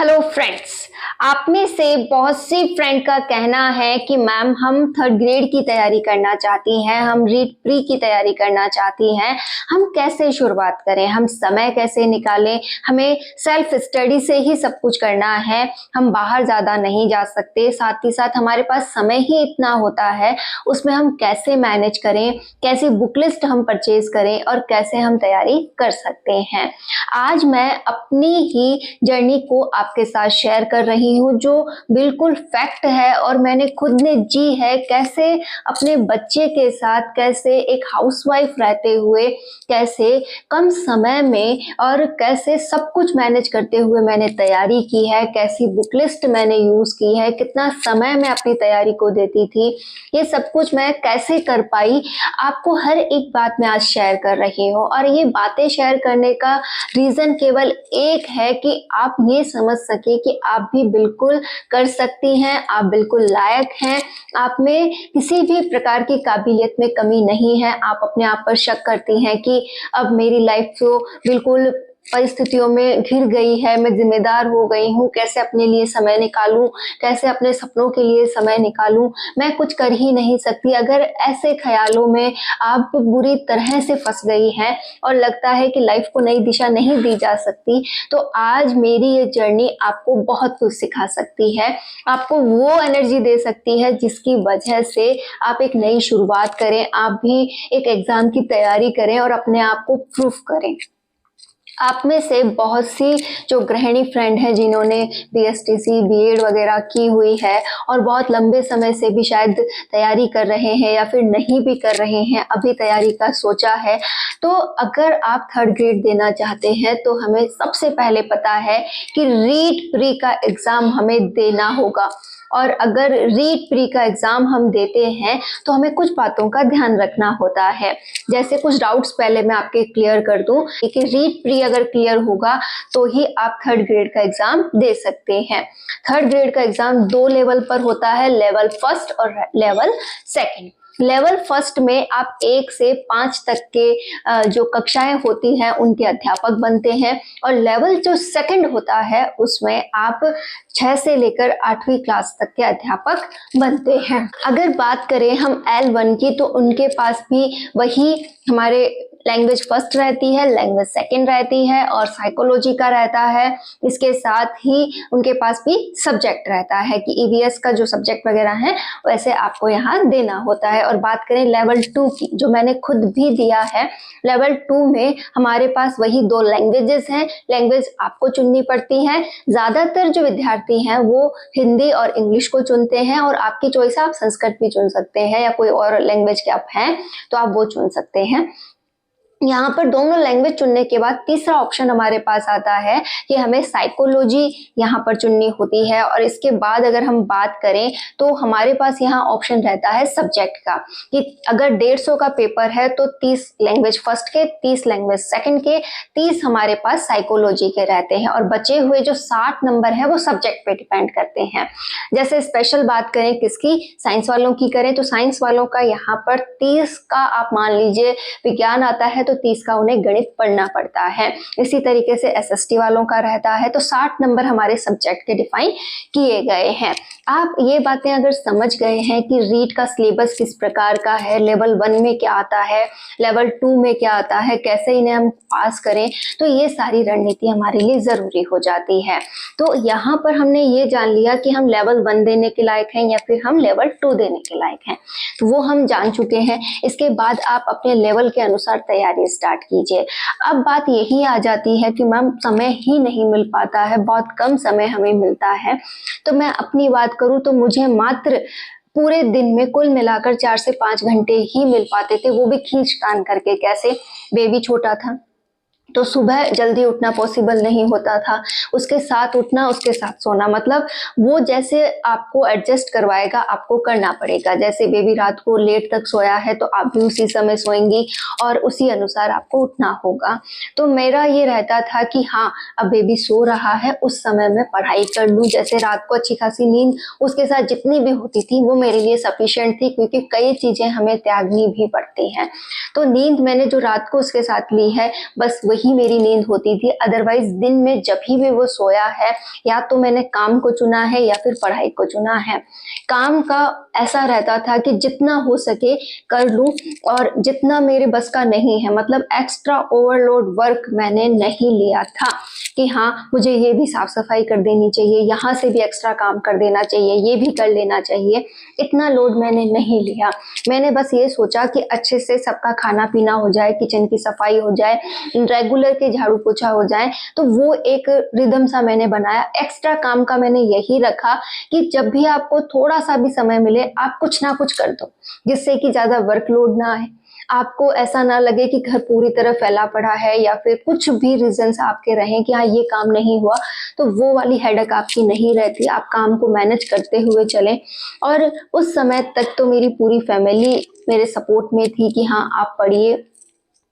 Hello friends. आप में से बहुत सी फ्रेंड का कहना है कि मैम हम थर्ड ग्रेड की तैयारी करना चाहती हैं, हम रीट प्री की तैयारी करना चाहती हैं, हम कैसे शुरुआत करें, हम समय कैसे निकालें, हमें सेल्फ स्टडी से ही सब कुछ करना है, हम बाहर ज़्यादा नहीं जा सकते, साथ ही साथ हमारे पास समय ही इतना होता है, उसमें हम कैसे मैनेज करें, कैसी बुक लिस्ट हम परचेज करें और कैसे हम तैयारी कर सकते हैं। आज मैं अपनी ही जर्नी को आपके साथ शेयर कर रही हूँ जो बिल्कुल फैक्ट है और मैंने खुद ने जी है। कैसे अपने बच्चे के साथ, कैसे एक हाउसवाइफ रहते हुए, कैसे कम समय में और कैसे सब कुछ मैनेज करते हुए मैंने तैयारी की है, कैसी बुक लिस्ट मैंने यूज की है, कितना समय मैं अपनी तैयारी को देती थी, ये सब कुछ मैं कैसे कर पाई, आपको हर एक बात मैं आज शेयर कर रही हूँ। और ये बातें शेयर करने का रीजन केवल एक है कि आप ये समझ सके कि आप भी बिल्कुल कर सकती हैं, आप बिल्कुल लायक हैं, आप में किसी भी प्रकार की काबिलियत में कमी नहीं है। आप अपने आप पर शक करती हैं कि अब मेरी लाइफ तो बिल्कुल परिस्थितियों में घिर गई है, मैं जिम्मेदार हो गई हूँ, कैसे अपने लिए समय निकालूं, कैसे अपने सपनों के लिए समय निकालूं, मैं कुछ कर ही नहीं सकती। अगर ऐसे ख्यालों में आप बुरी तरह से फंस गई हैं और लगता है कि लाइफ को नई दिशा नहीं दी जा सकती, तो आज मेरी ये जर्नी आपको बहुत कुछ सिखा सकती है, आपको वो एनर्जी दे सकती है जिसकी वजह से आप एक नई शुरुआत करें, आप भी एक एग्जाम की तैयारी करें और अपने आप को प्रूफ करें। आप में से बहुत सी जो गृहिणी फ्रेंड हैं जिन्होंने बीएसटीसी, बीएड वगैरह की हुई है और बहुत लंबे समय से भी शायद तैयारी कर रहे हैं या फिर नहीं भी कर रहे हैं, अभी तैयारी का सोचा है, तो अगर आप थर्ड ग्रेड देना चाहते हैं तो हमें सबसे पहले पता है कि रीट प्री का एग्ज़ाम हमें देना होगा। और अगर रीट प्री का एग्ज़ाम हम देते हैं तो हमें कुछ बातों का ध्यान रखना होता है। जैसे कुछ डाउट्स पहले मैं आपके क्लियर कर दूं कि रीट प्री अगर क्लियर होगा तो ही आप थर्ड ग्रेड का एग्ज़ाम दे सकते हैं। थर्ड ग्रेड का एग्ज़ाम 2 लेवल पर होता है, लेवल फर्स्ट और लेवल सेकेंड। लेवल फर्स्ट में आप 1 से 5 तक के जो कक्षाएं होती हैं उनके अध्यापक बनते हैं और लेवल जो सेकंड होता है उसमें आप 6 से लेकर 8वीं क्लास तक के अध्यापक बनते हैं। अगर बात करें हम L1 की तो उनके पास भी वही हमारे लैंग्वेज फर्स्ट रहती है, लैंग्वेज सेकंड रहती है और साइकोलॉजी का रहता है। इसके साथ ही उनके पास भी सब्जेक्ट रहता है कि ईवीएस का जो सब्जेक्ट वगैरह है वैसे आपको यहाँ देना होता है। और बात करें लेवल 2 की, जो मैंने खुद भी दिया है, लेवल 2 में हमारे पास वही 2 लैंग्वेजेस हैं, लैंग्वेज आपको चुननी पड़ती है। ज़्यादातर जो विद्यार्थी हैं वो हिंदी और इंग्लिश को चुनते हैं और आपकी चॉइस आप संस्कृत भी चुन सकते हैं या कोई और लैंग्वेज के आप हैं तो आप वो चुन सकते हैं। यहाँ पर दोनों लैंग्वेज चुनने के बाद तीसरा ऑप्शन हमारे पास आता है कि हमें साइकोलॉजी यहाँ पर चुननी होती है। और इसके बाद अगर हम बात करें तो हमारे पास यहाँ ऑप्शन रहता है सब्जेक्ट का कि अगर 150 का पेपर है तो 30 लैंग्वेज फर्स्ट के, 30 लैंग्वेज सेकंड के, 30 हमारे पास साइकोलॉजी के रहते हैं और बचे हुए जो 60 नंबर है वो सब्जेक्ट पे डिपेंड करते हैं। जैसे स्पेशल बात करें किसकी, साइंस वालों की करें तो साइंस वालों का यहाँ पर 30 का आप मान लीजिए विज्ञान आता है तो 30 का उन्हें गणित पढ़ना पड़ता है। इसी तरीके से एसएसटी वालों का रहता है तो 60 नंबर हमारे सब्जेक्ट के डिफाइन किए गए हैं। आप ये बातें अगर समझ गए हैं कि रीट का सिलेबस किस प्रकार का है, लेवल 1 में क्या आता है, लेवल 2 में क्या आता है, कैसे इन्हें हम पास करें, तो ये सारी रणनीति हमारे लिए ज़रूरी हो जाती है। तो यहाँ पर हमने ये जान लिया कि हम लेवल 1 देने के लायक हैं या फिर हम लेवल 2 देने के लायक हैं, तो वो हम जान चुके हैं। इसके बाद आप अपने लेवल के अनुसार तैयारी स्टार्ट कीजिए। अब बात यही आ जाती है कि मैम समय ही नहीं मिल पाता है, बहुत कम समय हमें मिलता है। तो मैं अपनी बात करूं तो मुझे मात्र पूरे दिन में कुल मिलाकर 4 से 5 घंटे ही मिल पाते थे, वो भी खींच तान करके। कैसे, बेबी छोटा था तो सुबह जल्दी उठना पॉसिबल नहीं होता था, उसके साथ उठना, उसके साथ सोना, मतलब वो जैसे आपको एडजस्ट करवाएगा आपको करना पड़ेगा। जैसे बेबी रात को लेट तक सोया है तो आप भी उसी समय सोएंगी और उसी अनुसार आपको उठना होगा। तो मेरा ये रहता था कि हाँ, अब बेबी सो रहा है, उस समय मैं पढ़ाई कर लूँ। जैसे रात को अच्छी खासी नींद उसके साथ जितनी भी होती थी वो मेरे लिए सफिशिएंट थी, क्योंकि कई चीज़ें हमें त्यागनी भी पड़ती हैं। तो नींद मैंने जो रात को उसके साथ ली है बस वही ही मेरी नींद होती थी। अदरवाइज दिन में जब भी वो सोया है, या तो मैंने काम को चुना है या फिर पढ़ाई को चुना है। काम का ऐसा रहता था कि जितना हो सके कर लूं, और जितना मेरे बस का नहीं है, मतलब एक्स्ट्रा ओवरलोड वर्क मैंने नहीं लिया था कि हाँ मुझे ये भी साफ सफाई कर देनी चाहिए, यहाँ से भी एक्स्ट्रा काम कर देना चाहिए, ये भी कर लेना चाहिए। इतना लोड मैंने नहीं लिया। मैंने बस ये सोचा कि अच्छे से सबका खाना पीना हो जाए, किचन की सफाई हो जाए, रेगुलर के झाड़ू पोछा हो जाए। तो वो एक रिदम सा मैंने बनाया। एक्स्ट्रा काम का मैंने यही रखा कि जब भी आपको थोड़ा सा भी समय मिले, आप कुछ ना कुछ कर दो, जिससे कि ज्यादा वर्कलोड ना आए, आपको ऐसा ना लगे कि घर पूरी तरह फैला पड़ा है, या फिर कुछ भी रीजंस आपके रहें कि हाँ ये काम नहीं हुआ, तो वो वाली हेडेक आपकी नहीं रहती। आप काम को मैनेज करते हुए चलें। और उस समय तक तो मेरी पूरी फैमिली मेरे सपोर्ट में थी कि हाँ आप पढ़िए,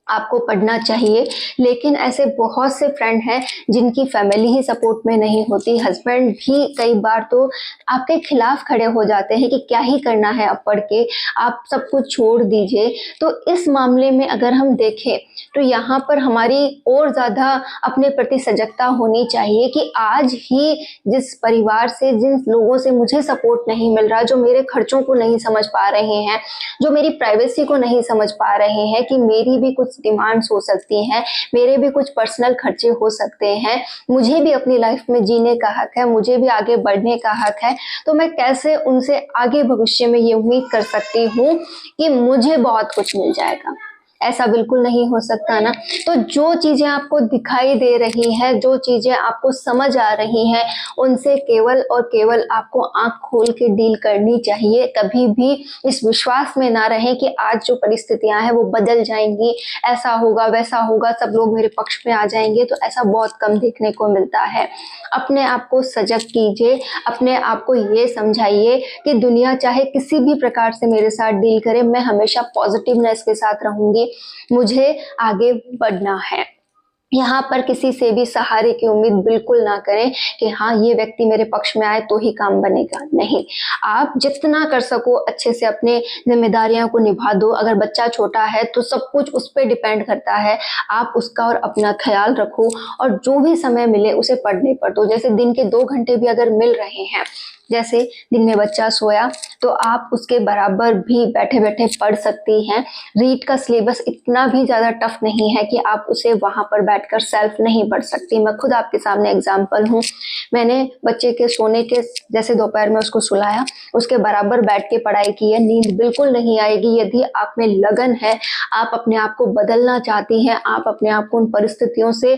आपको पढ़ना चाहिए। लेकिन ऐसे बहुत से फ्रेंड हैं जिनकी फैमिली ही सपोर्ट में नहीं होती। हस्बैंड भी कई बार तो आपके खिलाफ खड़े हो जाते हैं कि क्या ही करना है अब पढ़ के, आप सब कुछ छोड़ दीजिए। तो इस मामले में अगर हम देखें तो यहाँ पर हमारी और ज़्यादा अपने प्रति सजगता होनी चाहिए कि आज ही जिस परिवार से, जिन लोगों से मुझे सपोर्ट नहीं मिल रहा, जो मेरे खर्चों को नहीं समझ पा रहे हैं, जो मेरी प्राइवेसी को नहीं समझ पा रहे हैं कि मेरी भी कुछ डिमांड्स हो सकती हैं, मेरे भी कुछ पर्सनल खर्चे हो सकते हैं, मुझे भी अपनी लाइफ में जीने का हक है, मुझे भी आगे बढ़ने का हक है, तो मैं कैसे उनसे आगे भविष्य में ये उम्मीद कर सकती हूँ कि मुझे बहुत कुछ मिल जाएगा। ऐसा बिल्कुल नहीं हो सकता ना। तो जो चीजें आपको दिखाई दे रही हैं, जो चीजें आपको समझ आ रही हैं, उनसे केवल और केवल आपको आंख खोल के डील करनी चाहिए। कभी भी इस विश्वास में ना रहें कि आज जो परिस्थितियां हैं वो बदल जाएंगी, ऐसा होगा वैसा होगा, सब लोग मेरे पक्ष में आ जाएंगे। तो ऐसा बहुत कम देखने को मिलता है। अपने आप को सजग कीजिए, अपने आप को ये समझाइए कि दुनिया चाहे किसी भी प्रकार से मेरे साथ डील करे, मैं हमेशा पॉजिटिवनेस के साथ रहूंगी, मुझे आगे बढ़ना है। यहाँ पर किसी से भी सहारे की उम्मीद बिल्कुल ना करें कि हाँ ये व्यक्ति मेरे पक्ष में आए तो ही काम बनेगा। नहीं, आप जितना कर सको अच्छे से अपने जिम्मेदारियों को निभा दो। अगर बच्चा छोटा है तो सब कुछ उस पर डिपेंड करता है, आप उसका और अपना ख्याल रखो, और जो भी समय मिले उसे पढ़ने पर दो। जैसे दिन के 2 घंटे भी अगर मिल रहे हैं, जैसे दिन में बच्चा सोया तो आप उसके बराबर भी बैठे बैठे पढ़ सकती हैं। रीड का सिलेबस इतना भी ज़्यादा टफ नहीं है कि आप उसे वहाँ पर बैठकर सेल्फ नहीं पढ़ सकती। मैं खुद आपके सामने एग्जाम्पल हूँ। मैंने बच्चे के सोने के जैसे दोपहर में उसको सुलाया, उसके बराबर बैठ के पढ़ाई की है। नींद बिल्कुल नहीं आएगी यदि आप में लगन है, आप अपने आप को बदलना चाहती हैं, आप अपने आप को उन परिस्थितियों से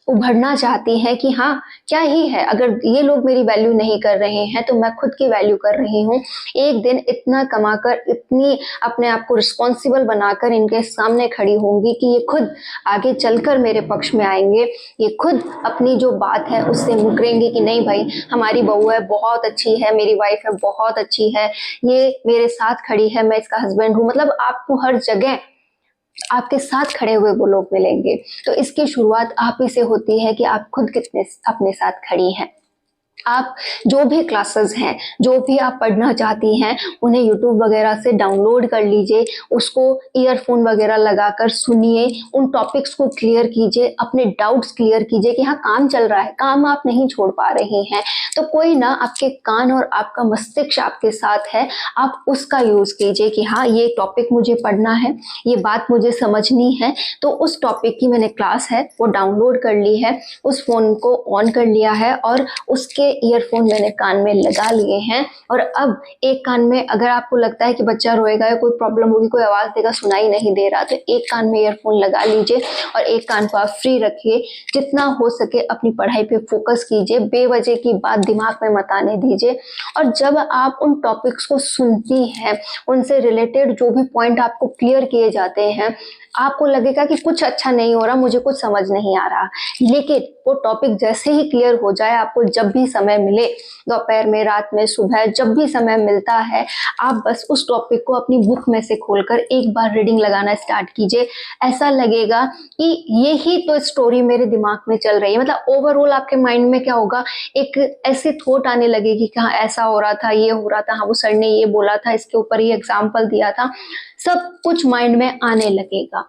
उभरना चाहती हैं कि हाँ क्या ही है, अगर ये लोग मेरी वैल्यू नहीं कर रहे हैं तो मैं खुद की वैल्यू कर रही हूँ। एक दिन इतना कमाकर, इतनी अपने आप को रिस्पॉन्सिबल बनाकर इनके सामने खड़ी होंगी कि ये खुद आगे चलकर मेरे पक्ष में आएंगे। ये खुद अपनी जो बात है उससे मुकरेंगे कि नहीं भाई, हमारी बहू है बहुत अच्छी है, मेरी वाइफ है बहुत अच्छी है, ये मेरे साथ खड़ी है, मैं इसका हस्बैंड हूँ। मतलब आपको हर जगह आपके साथ खड़े हुए वो लोग मिलेंगे। तो इसकी शुरुआत आप ही से होती है कि आप खुद कितने अपने साथ खड़ी हैं। आप जो भी क्लासेस हैं, जो भी आप पढ़ना चाहती हैं, उन्हें यूट्यूब वगैरह से डाउनलोड कर लीजिए, उसको ईयरफोन वगैरह लगाकर सुनिए, उन टॉपिक्स को क्लियर कीजिए, अपने डाउट्स क्लियर कीजिए कि हाँ काम चल रहा है, काम आप नहीं छोड़ पा रहे हैं तो कोई ना, आपके कान और आपका मस्तिष्क आपके साथ है, आप उसका यूज़ कीजिए कि हाँ ये टॉपिक मुझे पढ़ना है, ये बात मुझे समझनी है। तो उस टॉपिक की मैंने क्लास है वो डाउनलोड कर ली है, उस फ़ोन को ऑन कर लिया है और उसके ईयरफोन मैंने कान में लगा लिए हैं। और अब एक कान में, अगर आपको लगता है कि बच्चा रोएगा या कोई प्रॉब्लम होगी, कोई आवाज देगा, सुनाई नहीं दे रहा, तो एक कान में ईयरफोन लगा लीजिए और एक कान को आप फ्री रखिए। जितना हो सके अपनी पढ़ाई पे फोकस कीजिए, बेवजह की बात दिमाग में मत आने दीजिए। और जब आप उन टॉपिक्स को सुनती हैं, उनसे रिलेटेड जो भी पॉइंट आपको क्लियर किए जाते हैं, आपको लगेगा कि कुछ अच्छा नहीं हो रहा, मुझे कुछ समझ नहीं आ रहा, लेकिन वो टॉपिक जैसे ही क्लियर हो जाए, आपको जब भी समय मिले, दोपहर में, रात में, सुबह, जब भी समय मिलता है, आप बस उस टॉपिक को अपनी बुक में से खोलकर एक बार रीडिंग लगाना स्टार्ट कीजिए। ऐसा लगेगा कि यही तो स्टोरी मेरे दिमाग में चल रही है। मतलब ओवरऑल आपके माइंड में क्या होगा, एक ऐसी थॉट आने लगेगी कि हाँ ऐसा हो रहा था, ये हो रहा था, हाँ वो सर ने ये बोला था, इसके ऊपर ये एग्जाम्पल दिया था, सब कुछ माइंड में आने लगेगा।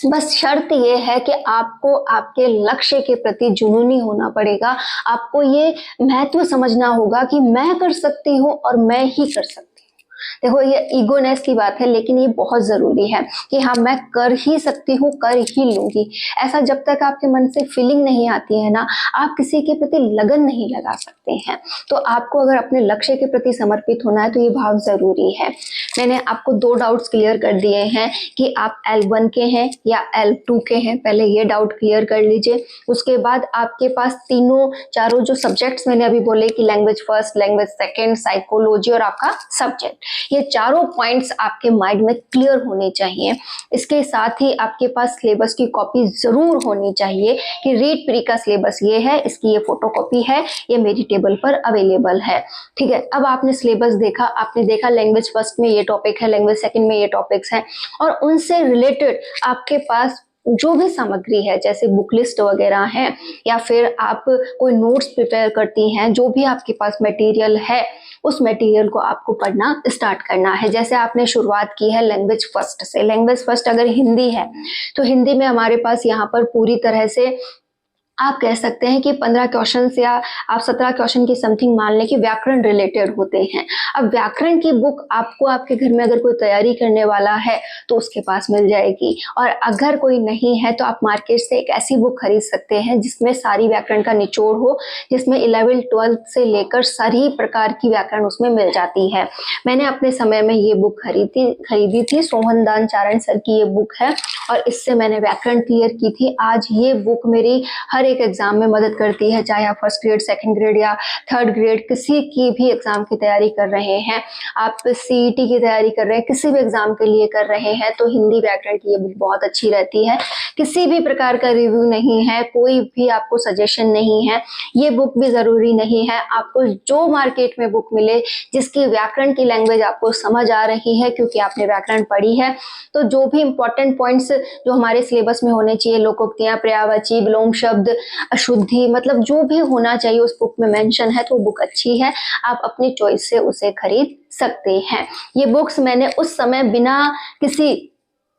बस शर्त ये है कि आपको आपके लक्ष्य के प्रति जुनूनी होना पड़ेगा। आपको ये महत्व समझना होगा कि मैं कर सकती हूँ और मैं ही कर सकती हूँ। देखो, ये ईगोनेस की बात है, लेकिन ये बहुत ज़रूरी है कि हाँ, मैं कर ही सकती हूँ, कर ही लूँगी। ऐसा जब तक आपके मन से फीलिंग नहीं आती है ना, आप किसी के प्रति लगन नहीं लगा सकते हैं। तो आपको अगर अपने लक्ष्य के प्रति समर्पित होना है तो ये भाव ज़रूरी है। मैंने आपको 2 डाउट्स क्लियर कर दिए हैं कि आप L1 के हैं या L2 के हैं। पहले ये डाउट क्लियर कर लीजिए। उसके बाद आपके पास तीनों चारों जो सब्जेक्ट्स मैंने अभी बोले कि language first, language second, psychology और आपका सब्जेक्ट, ये चारों पॉइंट्स आपके माइंड में क्लियर होने चाहिए। इसके साथ ही आपके पास सिलेबस की कॉपी जरूर होनी चाहिए कि रीड प्री का सिलेबस ये है, इसकी ये फोटोकॉपी है, ये मेरी टेबल पर अवेलेबल है। ठीक है, अब आपने सिलेबस देखा, आपने देखा लैंग्वेज फर्स्ट में ये टॉपिक है, लैंग्वेज सेकंड में ये टॉपिक्स हैं, और उनसे रिलेटेड आपके पास जो भी सामग्री है, जैसे बुक लिस्ट वगैरह है या फिर आप कोई नोट्स प्रिपेयर करती हैं, जो भी आपके पास मटेरियल है, उस मटेरियल को आपको पढ़ना स्टार्ट करना है। जैसे आपने शुरुआत की है लैंग्वेज फर्स्ट से। लैंग्वेज फर्स्ट अगर हिंदी है तो हिंदी में हमारे पास यहाँ पर पूरी तरह से आप कह सकते हैं कि 15 क्वेश्चन या आप 17 क्वेश्चन की समथिंग मान लें कि व्याकरण रिलेटेड होते हैं। अब व्याकरण की बुक आपको आपके घर में अगर कोई तैयारी करने वाला है तो उसके पास मिल जाएगी, और अगर कोई नहीं है तो आप मार्केट से एक ऐसी बुक खरीद सकते हैं जिसमें सारी व्याकरण का निचोड़ हो, जिसमें 11th 12th से लेकर सारी प्रकार की व्याकरण उसमें मिल जाती है। मैंने अपने समय में ये बुक खरीदी थी, सोहन दान चारण सर की ये बुक है, और इससे मैंने व्याकरण क्लियर की थी। आज ये बुक मेरी हर एक एग्जाम में मदद करती है, चाहे आप फर्स्ट ग्रेड, सेकंड ग्रेड या थर्ड ग्रेड किसी की भी एग्जाम की तैयारी कर रहे हैं, आप सीईटी की तैयारी कर रहे हैं, किसी भी एग्जाम के लिए कर रहे हैं, तो हिंदी व्याकरण की ये बुक बहुत अच्छी रहती है। किसी भी प्रकार का रिव्यू नहीं है, कोई भी आपको सजेशन नहीं है, ये बुक भी जरूरी नहीं है। आपको जो मार्केट में बुक मिले जिसकी व्याकरण की लैंग्वेज आपको समझ आ रही है, क्योंकि आपने व्याकरण पढ़ी है, तो जो भी इंपॉर्टेंट पॉइंट्स जो हमारे सिलेबस में होने चाहिए, लोकोक्तियां, पर्यायवाची, विलोम शब्द, अशुद्धि, मतलब जो भी होना चाहिए उस बुक में मेंशन है, तो वो बुक अच्छी है, आप अपनी चॉइस से उसे खरीद सकते हैं। ये बुक्स मैंने उस समय बिना किसी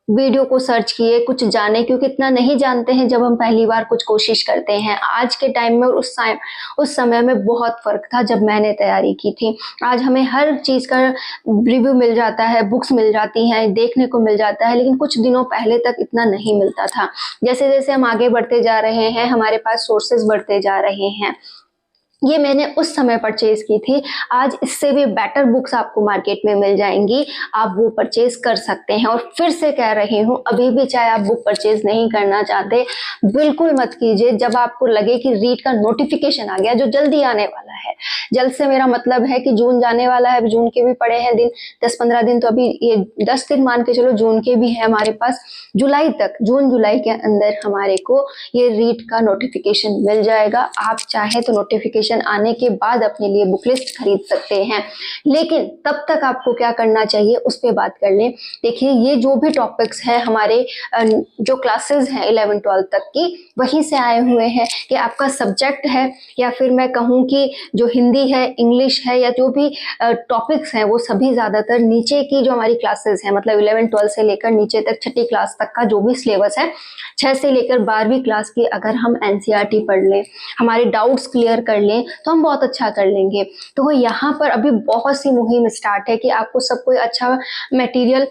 वीडियो को सर्च किए कुछ जाने, क्योंकि इतना नहीं जानते हैं जब हम पहली बार कुछ कोशिश करते हैं। आज के टाइम में और उस समय में बहुत फर्क था जब मैंने तैयारी की थी। आज हमें हर चीज़ का रिव्यू मिल जाता है, बुक्स मिल जाती हैं, देखने को मिल जाता है, लेकिन कुछ दिनों पहले तक इतना नहीं मिलता था। जैसे जैसे हम आगे बढ़ते जा रहे हैं, हमारे पास सोर्सेज बढ़ते जा रहे हैं। ये मैंने उस समय परचेज की थी। आज इससे भी बेटर बुक्स आपको मार्केट में मिल जाएंगी, आप वो परचेज कर सकते हैं। और फिर से कह रही हूँ, अभी भी चाहे आप बुक परचेज नहीं करना चाहते, बिल्कुल मत कीजिए। जब आपको लगे कि रीड का नोटिफिकेशन आ गया, जो जल्दी आने वाला है, जल्द से मेरा मतलब है कि जून जाने वाला है, जून के भी पड़े हैं दिन, 10-15 दिन, तो अभी ये 10 दिन मान के चलो जून के भी है हमारे पास। जुलाई तक, जून जुलाई के अंदर हमारे को ये रीड का नोटिफिकेशन मिल जाएगा। आप चाहे तो नोटिफिकेशन आने के बाद अपने लिए बुक लिस्ट खरीद सकते हैं, लेकिन तब तक आपको क्या करना चाहिए उस पर बात कर लें। देखिए, ये जो भी टॉपिक्स हैं हमारे जो क्लासेस हैं 11th 12th तक की, वहीं से आए हुए हैं। कि आपका सब्जेक्ट है, या फिर मैं कहूँ कि जो हिंदी है, इंग्लिश है, या जो भी टॉपिक्स हैं, वो सभी ज़्यादातर नीचे की जो हमारी क्लासेस हैं, मतलब 11th 12th से लेकर नीचे तक 6ठी क्लास तक का जो भी सिलेबस है, 6 से लेकर 12वीं क्लास की अगर हम एनसीईआरटी पढ़ लें, हमारे डाउट्स क्लियर कर लें, तो हम बहुत अच्छा कर लेंगे। तो यहाँ पर अभी बहुत सी मुहिम स्टार्ट है कि आपको सब कोई अच्छा मटेरियल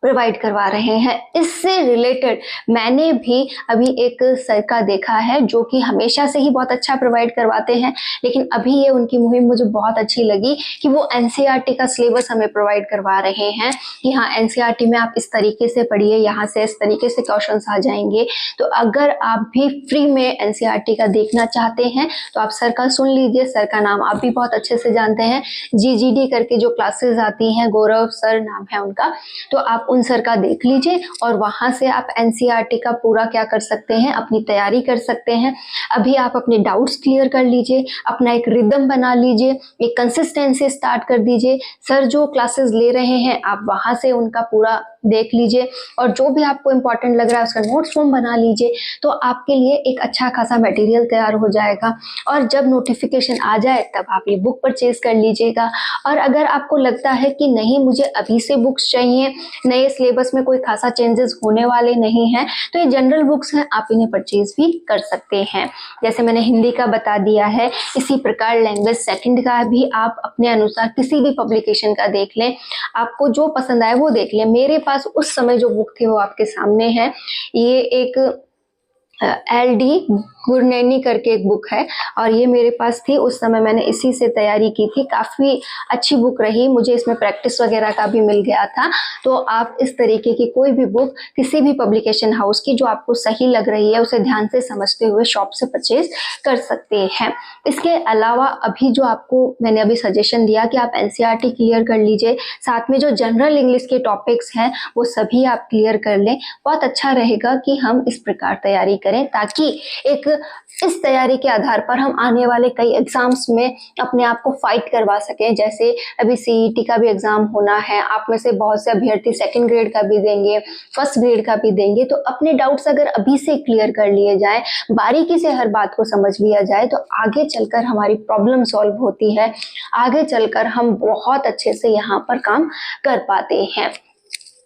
प्रोवाइड करवा रहे हैं। इससे रिलेटेड मैंने भी अभी एक सर का देखा है जो कि हमेशा से ही बहुत अच्छा प्रोवाइड करवाते हैं, लेकिन अभी ये उनकी मुहिम मुझे बहुत अच्छी लगी कि वो एनसीईआरटी का सिलेबस हमें प्रोवाइड करवा रहे हैं कि हाँ, एनसीईआरटी में आप इस तरीके से पढ़िए, यहाँ से इस तरीके से क्वेश्चंस आ जाएंगे। तो अगर आप भी फ्री में एनसीईआरटी का देखना चाहते हैं तो आप सर का सुन लीजिए। सर का नाम आप भी बहुत अच्छे से जानते हैं, जीजीडी करके जो क्लासेस आती हैं, गौरव सर नाम है उनका, तो आप उन सर का देख लीजिए और वहां से आप एनसीईआरटी का पूरा क्या कर सकते हैं, अपनी तैयारी कर सकते हैं। अभी आप अपने डाउट्स क्लियर कर लीजिए, अपना एक रिदम बना लीजिए, एक कंसिस्टेंसी स्टार्ट कर दीजिए। सर जो क्लासेस ले रहे हैं आप वहां से उनका पूरा देख लीजिए और जो भी आपको इम्पोर्टेंट लग रहा है उसका नोट्स फॉर्म बना लीजिए, तो आपके लिए एक अच्छा खासा मटेरियल तैयार हो जाएगा। और जब नोटिफिकेशन आ जाए तब आप ये बुक परचेज कर लीजिएगा। और अगर आपको लगता है कि नहीं मुझे अभी से बुक्स चाहिए, नए सिलेबस में कोई खासा चेंजेस होने वाले नहीं हैं, तो ये जनरल बुक्स हैं, आप इन्हें परचेज भी कर सकते हैं। जैसे मैंने हिंदी का बता दिया है, इसी प्रकार लैंग्वेज सेकंड का भी आप अपने अनुसार किसी भी पब्लिकेशन का देख लें, आपको जो पसंद आए वो देख लें। मेरे पास उस समय जो बुक थी वो आपके सामने है। ये एक LD गुरनैनी करके एक बुक है और ये मेरे पास थी उस समय, मैंने इसी से तैयारी की थी। काफ़ी अच्छी बुक रही, मुझे इसमें प्रैक्टिस वगैरह का भी मिल गया था। तो आप इस तरीके की कोई भी बुक किसी भी पब्लिकेशन हाउस की जो आपको सही लग रही है उसे ध्यान से समझते हुए शॉप से परचेज कर सकते हैं। इसके अलावा अभी जो आपको मैंने अभी सजेशन दिया कि आप NCERT क्लियर कर लीजिए, साथ में जो जनरल इंग्लिश के टॉपिक्स हैं वो सभी आप क्लियर कर लें। बहुत अच्छा रहेगा कि हम इस प्रकार तैयारी करें ताकि एक इस तैयारी के आधार पर हम आने वाले कई एग्जाम्स में अपने आप को फाइट करवा सकें। जैसे अभी CET का भी एग्जाम होना है, आप में से बहुत से अभ्यर्थी सेकंड ग्रेड का भी देंगे, फर्स्ट ग्रेड का भी देंगे। तो अपने डाउट्स अगर अभी से क्लियर कर लिए जाए, बारीकी से हर बात को समझ लिया जाए, तो आगे चलकर हमारी प्रॉब्लम सॉल्व होती है, आगे चलकर हम बहुत अच्छे से यहाँ पर काम कर पाते हैं।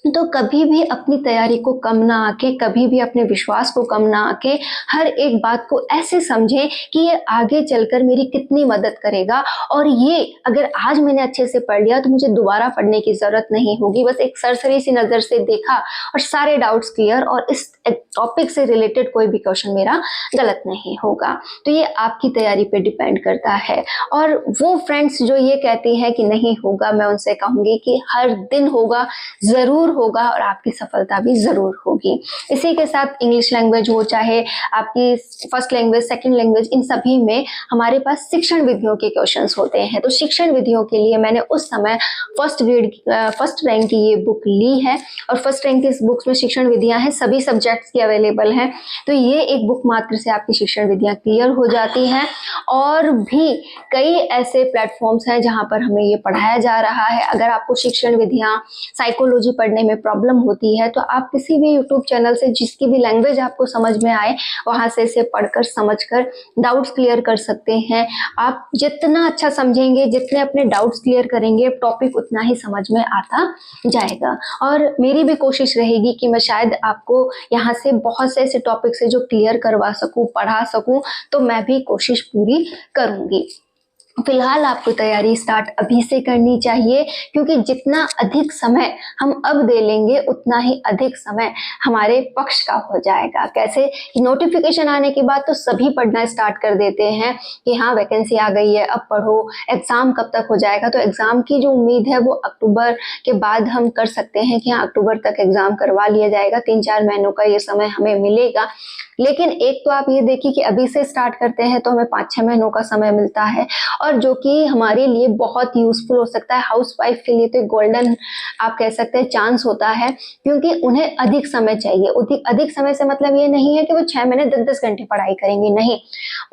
तो कभी भी अपनी तैयारी को कम ना आके, कभी भी अपने विश्वास को कम ना आके, हर एक बात को ऐसे समझें कि ये आगे चलकर मेरी कितनी मदद करेगा। और ये अगर आज मैंने अच्छे से पढ़ लिया तो मुझे दोबारा पढ़ने की ज़रूरत नहीं होगी। बस एक सरसरी सी नज़र से देखा और सारे डाउट्स क्लियर, और इस टॉपिक से रिलेटेड कोई भी क्वेश्चन मेरा गलत नहीं होगा। तो ये आपकी तैयारी पे डिपेंड करता है। और वो फ्रेंड्स जो ये कहती हैं कि नहीं होगा, मैं उनसे कहूँगी कि हर दिन होगा, ज़रूर होगा, और आपकी सफलता भी जरूर होगी। इसी के साथ इंग्लिश लैंग्वेज हो चाहे आपकी फर्स्ट लैंग्वेज, सेकंड लैंग्वेज, इन सभी में हमारे पास शिक्षण विधियों के क्वेश्चंस होते हैं। तो शिक्षण विधियों के लिए मैंने उस समय फर्स्ट रैंक की ये बुक ली है, और फर्स्ट रैंक की इस बुक्स में शिक्षण विधियां हैं, सभी सब्जेक्ट्स की अवेलेबल हैं। तो ये एक बुक मात्र से आपकी शिक्षण विधियां क्लियर हो जाती हैं। और भी कई ऐसे प्लेटफॉर्म्स हैं जहाँ पर हमें ये पढ़ाया जा रहा है। अगर आपको शिक्षण विधियां, साइकोलॉजी पढ़ने में प्रॉब्लम होती है तो आप किसी भी यूट्यूब चैनल से जिसकी भी लैंग्वेज आपको समझ में आए वहां से इसे पढ़कर समझकर डाउट्स क्लियर कर सकते हैं। आप जितना अच्छा समझेंगे, जितने अपने डाउट्स क्लियर करेंगे, टॉपिक उतना ही समझ में आता जाएगा। और मेरी भी कोशिश रहेगी कि मैं शायद आपको यहाँ से बहुत से ऐसे टॉपिक से जो क्लियर करवा सकूँ, पढ़ा सकूँ, तो मैं भी कोशिश पूरी करूँगी। फिलहाल आपको तैयारी स्टार्ट अभी से करनी चाहिए, क्योंकि जितना अधिक समय हम अब दे लेंगे उतना ही अधिक समय हमारे पक्ष का हो जाएगा। कैसे कि नोटिफिकेशन आने के बाद तो सभी पढ़ना स्टार्ट कर देते हैं कि हाँ वैकेंसी आ गई है, अब पढ़ो, एग्ज़ाम कब तक हो जाएगा। तो एग्ज़ाम की जो उम्मीद है वो अक्टूबर के बाद हम कर सकते हैं कि हाँ अक्टूबर तक एग्ज़ाम करवा लिया जाएगा, 3-4 महीनों का ये समय हमें मिलेगा। लेकिन एक तो आप ये देखिए कि अभी से स्टार्ट करते हैं तो हमें 5-6 महीनों का समय मिलता है, और जो कि हमारे लिए बहुत यूजफुल हो सकता है। हाउसवाइफ के लिए तो गोल्डन आप कह सकते हैं चांस होता है, क्योंकि उन्हें अधिक समय चाहिए। अधिक समय से मतलब ये नहीं है कि वो 6 महीने 10-10 घंटे पढ़ाई करेंगी, नहीं,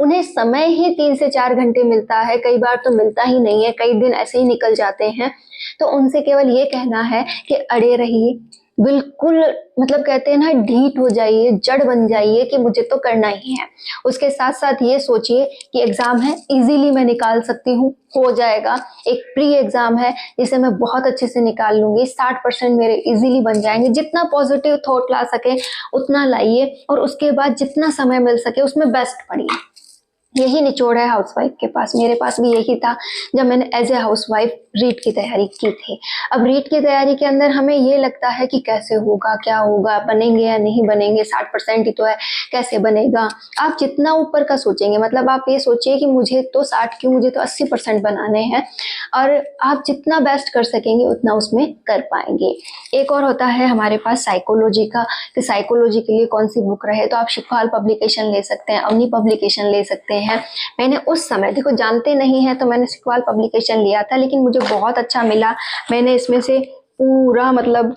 उन्हें समय ही 3 से 4 घंटे मिलता है, कई बार तो मिलता ही नहीं है, कई दिन ऐसे ही निकल जाते हैं। तो उनसे केवल ये कहना है कि अड़े रहिए, बिल्कुल मतलब कहते हैं ना, ढीठ हो जाइए, जड़ बन जाइए कि मुझे तो करना ही है। उसके साथ साथ ये सोचिए कि एग्जाम है, इजीली मैं निकाल सकती हूँ, हो जाएगा। एक प्री एग्जाम है जिसे मैं बहुत अच्छे से निकाल लूंगी, 60% मेरे इजीली बन जाएंगे। जितना पॉजिटिव थॉट ला सके उतना लाइए, और उसके बाद जितना समय मिल सके उसमें बेस्ट पढ़िए। यही निचोड़ है हाउसवाइफ के पास, मेरे पास भी यही था जब मैंने एज ए हाउसवाइफ रीट की तैयारी की थी। अब रीट की तैयारी के अंदर हमें ये लगता है कि कैसे होगा, क्या होगा, बनेंगे या नहीं बनेंगे, 60% ही तो है, कैसे बनेगा। आप जितना ऊपर का सोचेंगे, मतलब आप ये सोचिए कि मुझे तो 60 क्यों, मुझे तो 80% बनाने हैं, और आप जितना बेस्ट कर सकेंगे उतना उसमें कर पाएंगे। एक और होता है हमारे पास साइकोलॉजी का, कि साइकोलॉजी के लिए कौन सी बुक रहे, तो आप शिखवाल पब्लिकेशन ले सकते हैं, अवनी पब्लिकेशन ले सकते हैं। मैंने उस समय, देखो जानते नहीं है तो मैंने शिखवाल पब्लिकेशन लिया था, लेकिन मुझे बहुत अच्छा मिला। मैंने इसमें से पूरा मतलब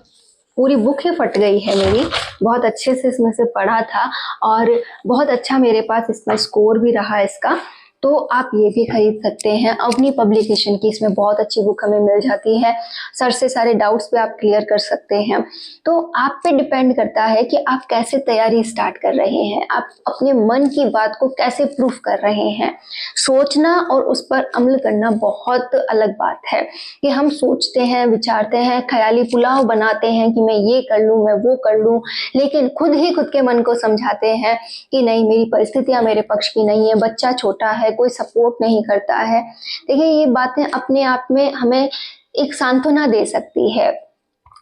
पूरी बुक ही फट गई है मेरी, बहुत अच्छे से इसमें से पढ़ा था, और बहुत अच्छा मेरे पास इसमें स्कोर भी रहा इसका। तो आप ये भी खरीद सकते हैं। अवनी पब्लिकेशन की इसमें बहुत अच्छी बुक हमें मिल जाती है, सर से सारे डाउट्स भी आप क्लियर कर सकते हैं। तो आप पे डिपेंड करता है कि आप कैसे तैयारी स्टार्ट कर रहे हैं, आप अपने मन की बात को कैसे प्रूफ कर रहे हैं। सोचना और उस पर अमल करना बहुत अलग बात है कि हम सोचते हैं, विचारते हैं, ख्याली पुलाव बनाते हैं कि मैं ये कर लूँ, मैं वो कर लूँ, लेकिन खुद ही खुद के मन को समझाते हैं कि नहीं, मेरी परिस्थितियां मेरे पक्ष की नहीं है, बच्चा छोटा है, कोई सपोर्ट नहीं करता है। देखिए, ये बातें अपने आप में हमें एक सांत्वना दे सकती है।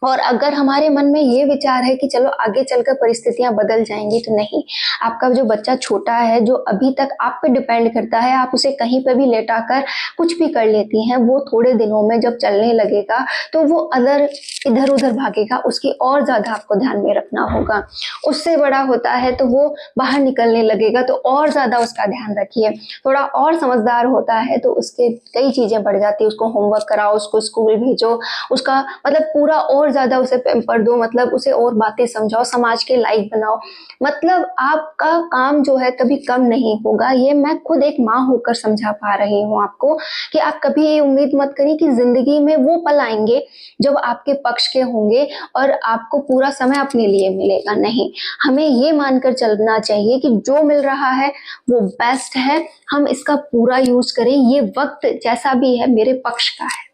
और अगर हमारे मन में ये विचार है कि चलो आगे चलकर परिस्थितियां बदल जाएंगी, तो नहीं, आपका जो बच्चा छोटा है, जो अभी तक आप पे डिपेंड करता है, आप उसे कहीं पे भी लेटाकर कुछ भी कर लेती हैं, वो थोड़े दिनों में जब चलने लगेगा तो वो अदर इधर उधर भागेगा, उसकी और ज्यादा आपको ध्यान में रखना होगा। उससे बड़ा होता है तो वो बाहर निकलने लगेगा, तो और ज्यादा उसका ध्यान रखिए। थोड़ा और समझदार होता है तो उसके कई चीजें बढ़ जाती है, उसको होमवर्क कराओ, उसको स्कूल भेजो, उसका मतलब पूरा और ज्यादा उसे पैम्पर दो, मतलब उसे और बातें समझाओ, समाज के लायक बनाओ। मतलब आपका काम जो है कभी कम नहीं होगा। ये मैं खुद एक माँ होकर समझा पा रही हूँ आपको कि आप कभी ये उम्मीद मत करिए कि जिंदगी में वो पल आएंगे जब आपके पक्ष के होंगे और आपको पूरा समय अपने लिए मिलेगा। नहीं, हमें ये मानकर चलना चाहिए कि जो मिल रहा है वो बेस्ट है, हम इसका पूरा यूज करें। ये वक्त जैसा भी है मेरे पक्ष का है।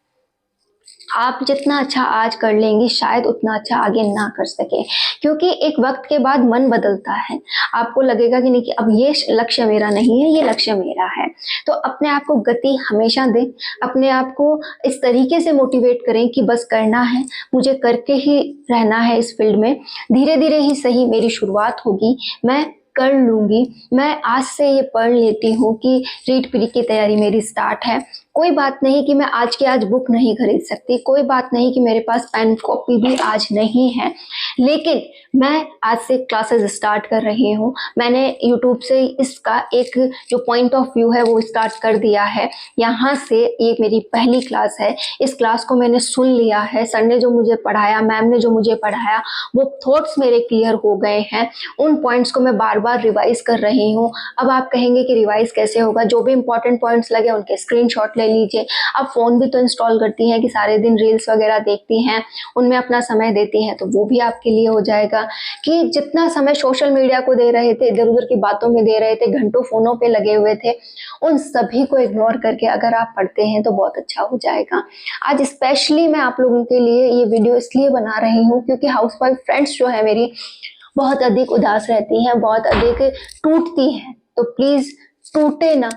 आप जितना अच्छा आज कर लेंगी शायद उतना अच्छा आगे ना कर सके, क्योंकि एक वक्त के बाद मन बदलता है। आपको लगेगा कि नहीं, कि अब ये लक्ष्य मेरा नहीं है, ये लक्ष्य मेरा है। तो अपने आप को गति हमेशा दें, अपने आप को इस तरीके से मोटिवेट करें कि बस करना है, मुझे करके ही रहना है इस फील्ड में। धीरे धीरे ही सही मेरी शुरुआत होगी, मैं कर लूंगी। मैं आज से ये पढ़ लेती हूँ कि रीट प्री की तैयारी मेरी स्टार्ट है। कोई बात नहीं कि मैं आज की आज बुक नहीं खरीद सकती, कोई बात नहीं कि मेरे पास पेन कॉपी भी आज नहीं है, लेकिन मैं आज से क्लासेस स्टार्ट कर रही हूँ। मैंने यूट्यूब से इसका एक जो पॉइंट ऑफ व्यू है वो स्टार्ट कर दिया है। यहाँ से ये मेरी पहली क्लास है, इस क्लास को मैंने सुन लिया है। सर ने जो मुझे पढ़ाया, मैम ने जो मुझे पढ़ाया, वो थॉट्स मेरे क्लियर हो गए हैं। उन पॉइंट्स को मैं बार बार रिवाइज कर रही हूँ। अब आप कहेंगे कि रिवाइज कैसे होगा? जो भी इंपॉर्टेंट पॉइंट्स लगे उनके स्क्रीनशॉट ले लीजिए। आप फोन भी तो इंस्टॉल करती हैं कि सारे दिन रील्स वगैरह देखती हैं, उनमें अपना समय देती हैं, तो वो भी आपके लिए हो जाएगा। कि जितना समय सोशल मीडिया को दे रहे थे, इधर उधर की बातों में दे रहे थे, घंटों फोनों पे लगे हुए थे, उन सभी को इग्नोर करके अगर आप पढ़ते हैं तो बहुत अच्छा हो जाएगा। आज स्पेशली मैं आप लोगों के लिए ये वीडियो इसलिए बना रही हूँ क्योंकि हाउसवाइफ फ्रेंड्स जो है मेरी बहुत अधिक उदास रहती हैं, बहुत अधिक टूटती हैं। तो प्लीज टूटे ना,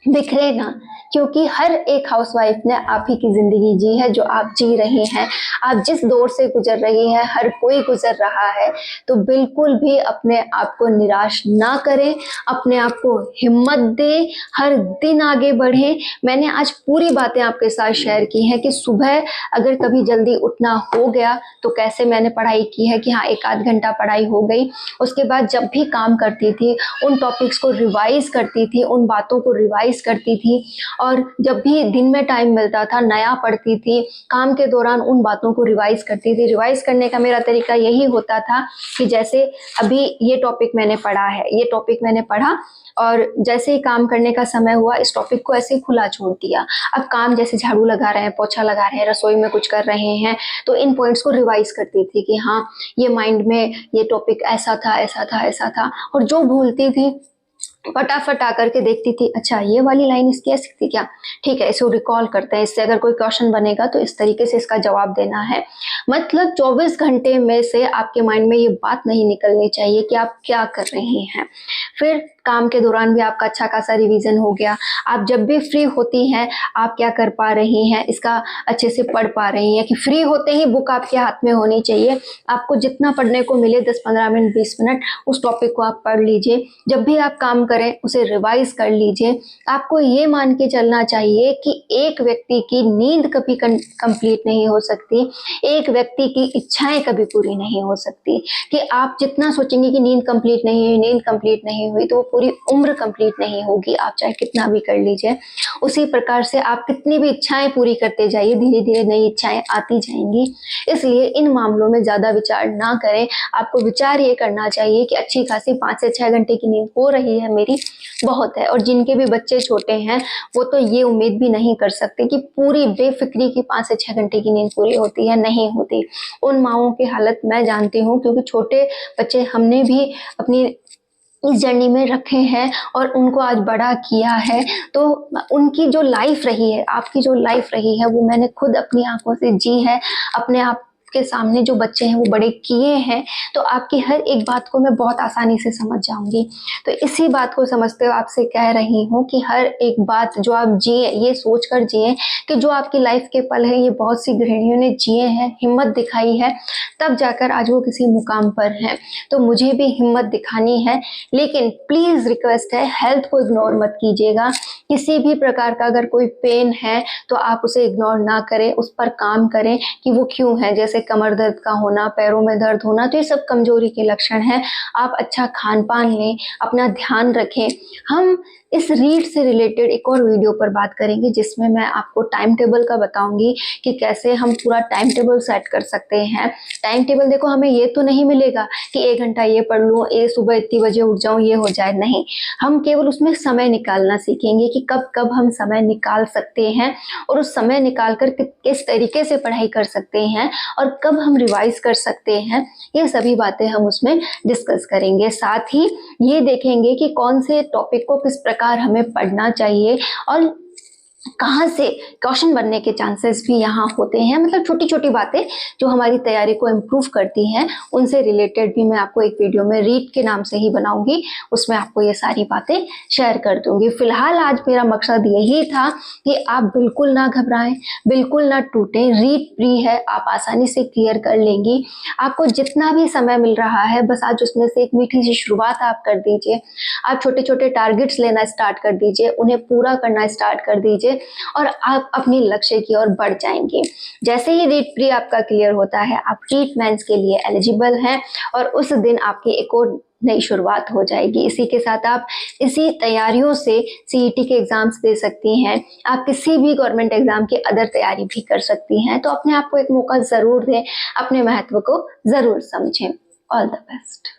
बिखरे ना, क्योंकि हर एक हाउसवाइफ ने आप ही की जिंदगी जी है जो आप जी रहे हैं। आप जिस दौर से गुजर रही हैं हर कोई गुजर रहा है। तो बिल्कुल भी अपने आप को निराश ना करें, अपने आप को हिम्मत दें, हर दिन आगे बढ़ें। मैंने आज पूरी बातें आपके साथ शेयर की हैं कि सुबह अगर कभी जल्दी उठना हो गया तो कैसे मैंने पढ़ाई की है कि हाँ, एक आध घंटा पढ़ाई हो गई। उसके बाद जब भी काम करती थी उन टॉपिक्स को रिवाइज करती थी, उन बातों को रिवाइज करती थी, और जब भी दिन में टाइम मिलता था नया पढ़ती थी, काम के दौरान उन बातों को रिवाइज करती थी। रिवाइज करने का मेरा तरीका यही होता था कि जैसे अभी ये टॉपिक मैंने पढ़ा है, ये टॉपिक मैंने पढ़ा और जैसे ही काम करने का समय हुआ इस टॉपिक को ऐसे खुला छोड़ दिया। अब काम जैसे झाड़ू लगा रहे हैं, पोछा लगा रहे हैं, रसोई में कुछ कर रहे हैं, तो इन पॉइंट्स को रिवाइज करती थी कि हाँ, ये माइंड में ये टॉपिक ऐसा था, ऐसा था, ऐसा था। और जो भूलती थी फटाफट आकर के देखती थी, अच्छा ये वाली लाइन इसकी ऐसी थी क्या, ठीक है, इसको रिकॉल करते हैं, इससे अगर कोई क्वेश्चन बनेगा तो इस तरीके से इसका जवाब देना है। मतलब 24 घंटे में से आपके माइंड में ये बात नहीं निकलनी चाहिए कि आप क्या कर रहे हैं। फिर काम के दौरान भी आपका अच्छा खासा रिवीजन हो गया। आप जब भी फ्री होती हैं आप क्या कर पा रही हैं, इसका अच्छे से पढ़ पा रही हैं कि फ्री होते ही बुक आपके हाथ में होनी चाहिए। आपको जितना पढ़ने को मिले 10-15 मिनट 20 मिनट उस टॉपिक को आप पढ़ लीजिए। जब भी आप काम करें उसे रिवाइज कर लीजिए। आपको ये मान के चलना चाहिए कि एक व्यक्ति की नींद कभी कंप्लीट नहीं हो सकती, एक व्यक्ति की इच्छाएं कभी पूरी नहीं हो सकती। कि आप जितना सोचेंगे कि नींद कंप्लीट नहीं हुई, नींद कंप्लीट नहीं हुई, तो वो पूरी उम्र कंप्लीट नहीं होगी, आप चाहे कितना भी कर लीजिए। उसी प्रकार से आप कितनी भी इच्छाएं पूरी करते जाइए, धीरे धीरे नई इच्छाएं आती जाएंगी। इसलिए इन मामलों में ज्यादा विचार ना करें। आपको विचार ये करना चाहिए कि अच्छी खासी 5 से 6 घंटे की नींद हो रही है मेरी, मेरी बहुत है। और जिनके भी बच्चे छोटे हैं वो तो ये उम्मीद भी नहीं कर सकते कि पूरी बेफिक्री की 5 से 6 घंटे की नींद पूरी होती है, नहीं होती। उन माँओं की हालत मैं जानती हूँ, क्योंकि छोटे बच्चे हमने भी अपनी इस जर्नी में रखे हैं और उनको आज बड़ा किया है। तो उनकी जो लाइफ रही है, आपकी जो लाइफ रही है, वो मैंने खुद अपनी आंखों से जी है। अपने आप के सामने जो बच्चे हैं वो बड़े किए हैं, तो आपकी हर एक बात को मैं बहुत आसानी से समझ जाऊंगी। तो इसी बात को समझते हुए आपसे कह रही हूँ कि हर एक बात जो आप जिए, ये सोच कर जिए कि जो आपकी लाइफ के पल है ये बहुत सी गृहिणियों ने जिए हैं, हिम्मत दिखाई है, तब जाकर आज वो किसी मुकाम पर हैं। तो मुझे भी हिम्मत दिखानी है, लेकिन प्लीज़ रिक्वेस्ट है, हेल्थ को इग्नोर मत कीजिएगा। किसी भी प्रकार का अगर कोई पेन है तो आप उसे इग्नोर ना करें, उस पर काम करें कि वो क्यों है। जैसे कमर दर्द का होना, पैरों में दर्द होना, तो ये सब कमजोरी के लक्षण हैं। आप अच्छा खान पान लें, अपना ध्यान रखें। हम इस रीड से रिलेटेड एक और वीडियो पर बात करेंगे, जिसमें मैं आपको टाइम टेबल का बताऊंगी कि कैसे हम पूरा टाइम टेबल सेट कर सकते हैं। टाइम टेबल देखो, हमें ये तो नहीं मिलेगा कि 1 घंटा ये पढ़ लूँ, ये सुबह इतनी बजे उठ जाऊँ, ये हो जाए, नहीं। हम केवल उसमें समय निकालना सीखेंगे कि कब कब हम समय निकाल सकते हैं और उस समय निकाल कर किस तरीके से पढ़ाई कर सकते हैं और कब हम रिवाइज कर सकते हैं। ये सभी बातें हम उसमें डिस्कस करेंगे। साथ ही ये देखेंगे कि कौन से टॉपिक को किस प्रकार हमें पढ़ना चाहिए और कहाँ से क्वेश्चन बनने के चांसेस भी यहाँ होते हैं। मतलब छोटी छोटी बातें जो हमारी तैयारी को इम्प्रूव करती हैं, उनसे रिलेटेड भी मैं आपको एक वीडियो में रीड के नाम से ही बनाऊंगी, उसमें आपको ये सारी बातें शेयर कर दूंगी। फिलहाल आज मेरा मकसद यही था कि आप बिल्कुल ना घबराएं, बिल्कुल ना टूटें। रीड प्री है, आप आसानी से क्लियर कर लेंगी। आपको जितना भी समय मिल रहा है, बस आज उसमें से एक मीठी सी शुरुआत आप कर दीजिए। आप छोटे छोटे टारगेट्स लेना स्टार्ट कर दीजिए, उन्हें पूरा करना स्टार्ट कर दीजिए और आप अपनी लक्ष्य की ओर बढ़ जाएंगे। जैसे ही रीड प्री आपका क्लियर होता है, आप रीट मेंस के लिए एलिजिबल हैं और उस दिन आपकी एक और नई शुरुआत हो जाएगी। इसी के साथ आप इसी तैयारियों से सीईटी के एग्जाम्स दे सकती हैं। आप किसी भी गवर्नमेंट एग्जाम की अदर तैयारी भी कर सकती हैं। तो अपने आप को एक मौका जरूर दें, अपने महत्व को जरूर समझें। All the best.